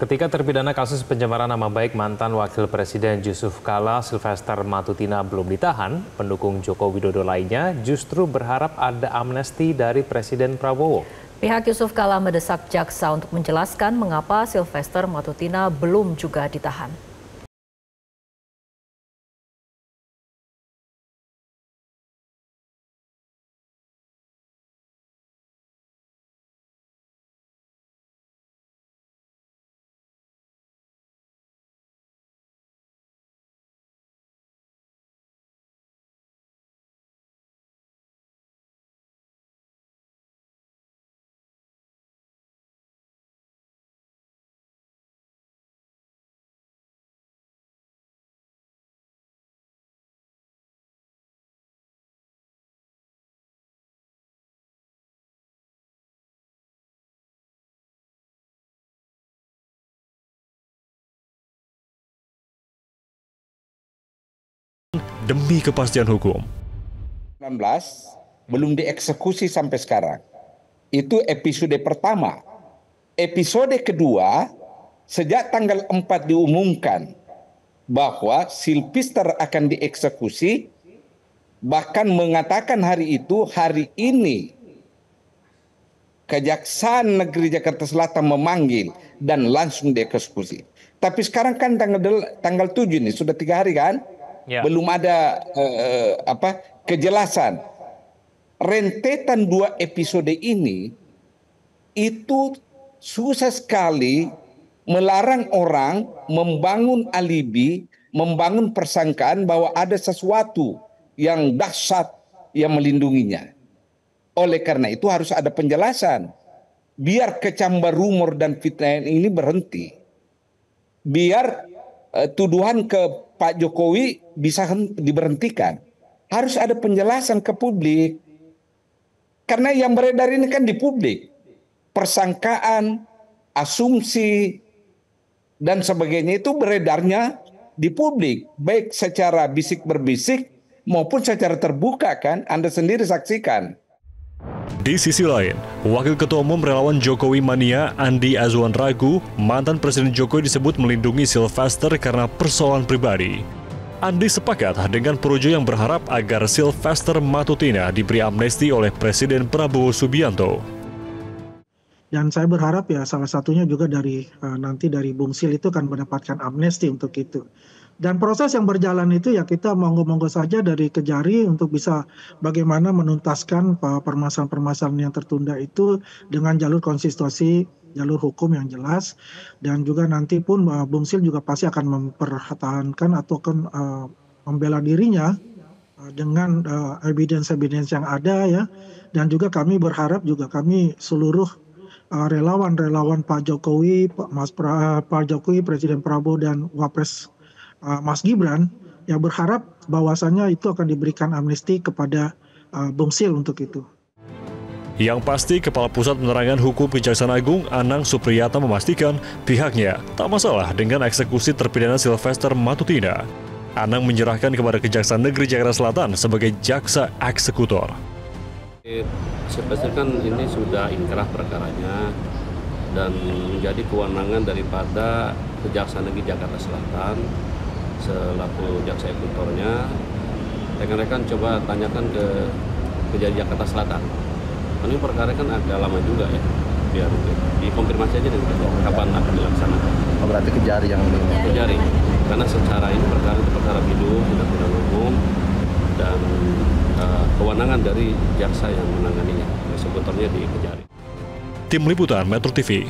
Ketika terpidana kasus pencemaran nama baik mantan Wakil Presiden Yusuf Kala, Sylvester Matutina belum ditahan, pendukung Joko Widodo lainnya justru berharap ada amnesti dari Presiden Prabowo. Pihak Yusuf Kala mendesak jaksa untuk menjelaskan mengapa Sylvester Matutina belum juga ditahan. Demi kepastian hukum. 19 belum dieksekusi sampai sekarang. Itu episode pertama. Episode kedua, sejak tanggal 4 diumumkan bahwa Sylvester akan dieksekusi, bahkan mengatakan hari ini Kejaksaan Negeri Jakarta Selatan memanggil dan langsung dieksekusi. Tapi sekarang kan tanggal 7 ini sudah 3 hari kan? Ya. Belum ada kejelasan. Rentetan 2 episode ini itu susah sekali melarang orang membangun alibi, membangun persangkaan bahwa ada sesuatu yang dahsyat yang melindunginya. Oleh karena itu harus ada penjelasan. Biar kecambar rumor dan fitnah ini berhenti. Biar tuduhan ke Pak Jokowi bisa diberhentikan. Harus ada penjelasan ke publik. Karena yang beredar ini kan di publik. Persangkaan, asumsi, dan sebagainya itu beredarnya di publik. Baik secara bisik berbisik maupun secara terbuka kan. Anda sendiri saksikan. Di sisi lain, Wakil Ketua Umum Relawan Jokowi Mania Andi Azwan ragu mantan Presiden Jokowi disebut melindungi Sylvester karena persoalan pribadi. Andi sepakat dengan Projo yang berharap agar Sylvester Matutina diberi amnesti oleh Presiden Prabowo Subianto. Dan saya berharap ya salah satunya juga nanti dari Bung Sil itu akan mendapatkan amnesti untuk itu. Dan proses yang berjalan itu ya kita monggo-monggo saja dari Kejari untuk bisa bagaimana menuntaskan permasalahan-permasalahan yang tertunda itu dengan jalur konstitusi, jalur hukum yang jelas. Dan juga nanti pun Bung Sil juga pasti akan mempertahankan atau akan membela dirinya dengan evidence-evidence yang ada ya. Dan juga kami berharap juga kami seluruh relawan-relawan Pak Jokowi, Pak Jokowi, Presiden Prabowo dan Wapres Mas Gibran yang berharap bahwasannya itu akan diberikan amnesti kepada Bung Sil untuk itu. Yang pasti, Kepala Pusat Penerangan Hukum Kejaksaan Agung Anang Supriyatna memastikan pihaknya tak masalah dengan eksekusi terpidana Sylvester Matutina. Anang menyerahkan kepada Kejaksaan Negeri Jakarta Selatan sebagai jaksa eksekutor. Sylvester kan ini sudah inkrah perkaranya dan menjadi kewenangan daripada Kejaksaan Negeri Jakarta Selatan selaku jaksa eksekutornya. Rekan-rekan coba tanyakan ke Kejari Jakarta Selatan. Ini perkara kan agak lama juga ya. Biar dikonfirmasi aja dengan kapan akan dilaksanakan. Oh, berarti Kejari yang Kejari. Karena secara ini perkara itu perkara bidung, tidak pidana umum dan kewenangan dari jaksa yang menanganinya. Eksekutornya di Kejari. Tim Liputan Metro TV.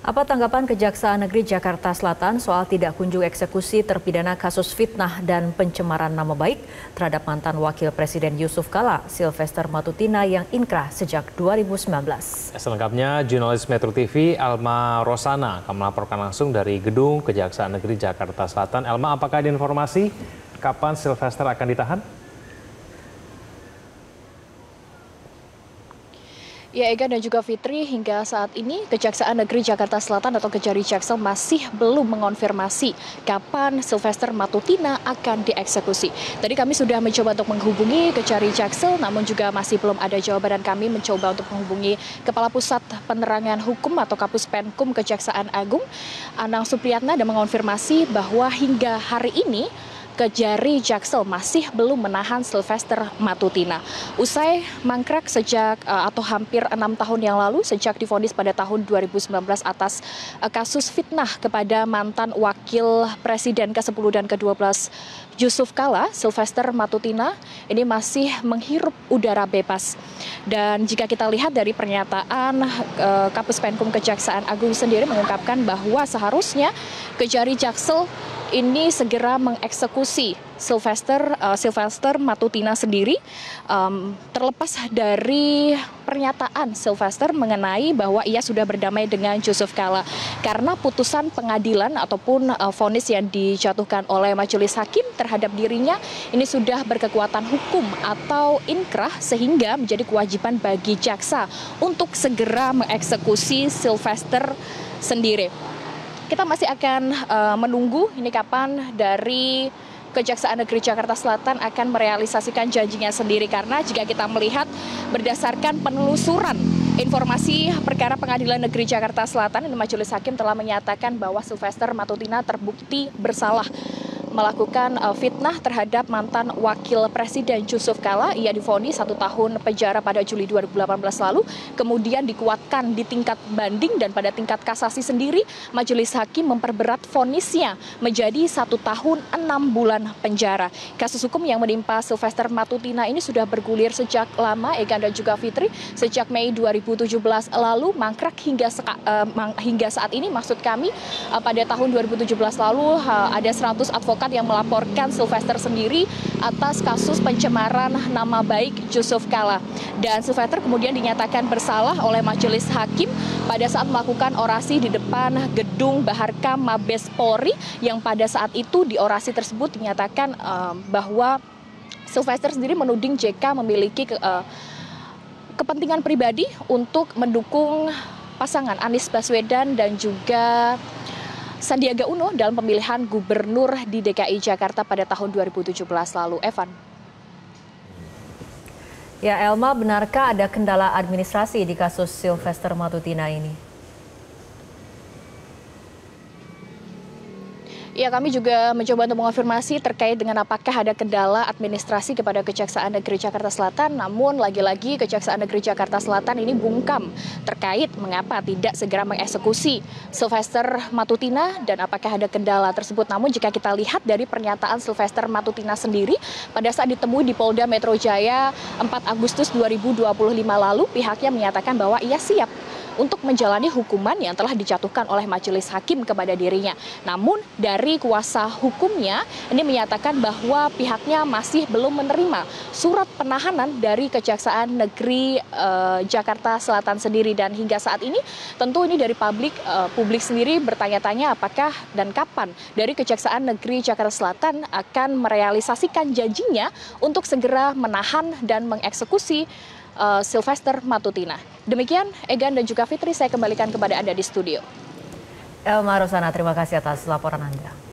Apa tanggapan Kejaksaan Negeri Jakarta Selatan soal tidak kunjung eksekusi terpidana kasus fitnah dan pencemaran nama baik terhadap mantan Wakil Presiden Yusuf Kala, Sylvester Matutina yang inkrah sejak 2019? Selengkapnya, jurnalis Metro TV Elma Rosana akan melaporkan langsung dari Gedung Kejaksaan Negeri Jakarta Selatan. Elma, apakah ada informasi kapan Sylvester akan ditahan? Ya, Ega dan juga Fitri, hingga saat ini Kejaksaan Negeri Jakarta Selatan atau Kejari Jaksel masih belum mengonfirmasi kapan Sylvester Matutina akan dieksekusi. Tadi kami sudah mencoba untuk menghubungi Kejari Jaksel, namun juga masih belum ada jawaban, dan kami mencoba untuk menghubungi Kepala Pusat Penerangan Hukum atau Kapus Penkum Kejaksaan Agung, Anang Supriyatna, dan mengonfirmasi bahwa hingga hari ini Kejari Jaksel masih belum menahan Sylvester Matutina. Usai mangkrak sejak atau hampir 6 tahun yang lalu, sejak divonis pada tahun 2019 atas kasus fitnah kepada mantan wakil presiden ke-10 dan ke-12 Yusuf Kala, Sylvester Matutina ini masih menghirup udara bebas. Dan jika kita lihat dari pernyataan Kapus Penkum Kejaksaan Agung sendiri mengungkapkan bahwa seharusnya Kejari Jaksel ini segera mengeksekusi Sylvester Matutina sendiri, terlepas dari pernyataan Sylvester mengenai bahwa ia sudah berdamai dengan Yusuf Kala, karena putusan pengadilan ataupun vonis yang dijatuhkan oleh majelis hakim terhadap dirinya ini sudah berkekuatan hukum atau inkrah, sehingga menjadi kewajiban bagi jaksa untuk segera mengeksekusi Sylvester sendiri. Kita masih akan menunggu ini kapan dari Kejaksaan Negeri Jakarta Selatan akan merealisasikan janjinya sendiri, karena jika kita melihat berdasarkan penelusuran informasi perkara Pengadilan Negeri Jakarta Selatan, majelis hakim telah menyatakan bahwa Sylvester Matutina terbukti bersalah melakukan fitnah terhadap mantan wakil presiden Yusuf Kala. Ia divonis 1 tahun penjara pada Juli 2018 lalu, kemudian dikuatkan di tingkat banding, dan pada tingkat kasasi sendiri majelis hakim memperberat vonisnya menjadi 1 tahun 6 bulan penjara. Kasus hukum yang menimpa Sylvester Matutina ini sudah bergulir sejak lama, Ega dan juga Fitri, sejak Mei 2017 lalu, mangkrak hingga saat ini. Maksud kami pada tahun 2017 lalu ada 100 advokat yang melaporkan Sylvester sendiri atas kasus pencemaran nama baik Yusuf Kala. Dan Sylvester kemudian dinyatakan bersalah oleh majelis hakim pada saat melakukan orasi di depan gedung Baharkam Mabes Polri, yang pada saat itu di orasi tersebut dinyatakan bahwa Sylvester sendiri menuding JK memiliki kepentingan pribadi untuk mendukung pasangan Anies Baswedan dan juga Sandiaga Uno dalam pemilihan gubernur di DKI Jakarta pada tahun 2017 lalu. Evan. Ya, Elma, benarkah ada kendala administrasi di kasus Sylvester Matutina ini? Ya, kami juga mencoba untuk mengonfirmasi terkait dengan apakah ada kendala administrasi kepada Kejaksaan Negeri Jakarta Selatan. Namun lagi-lagi Kejaksaan Negeri Jakarta Selatan ini bungkam terkait mengapa tidak segera mengeksekusi Sylvester Matutina dan apakah ada kendala tersebut. Namun jika kita lihat dari pernyataan Sylvester Matutina sendiri pada saat ditemui di Polda Metro Jaya 4 Agustus 2025 lalu, pihaknya menyatakan bahwa ia siap untuk menjalani hukuman yang telah dijatuhkan oleh majelis hakim kepada dirinya. Namun dari kuasa hukumnya ini menyatakan bahwa pihaknya masih belum menerima surat penahanan dari Kejaksaan Negeri Jakarta Selatan sendiri, dan hingga saat ini tentu ini dari publik sendiri bertanya-tanya apakah dan kapan dari Kejaksaan Negeri Jakarta Selatan akan merealisasikan janjinya untuk segera menahan dan mengeksekusi Sylvester Matutina. Demikian, Egan dan juga Fitri, saya kembalikan kepada Anda di studio. Elma Rosana, terima kasih atas laporan Anda.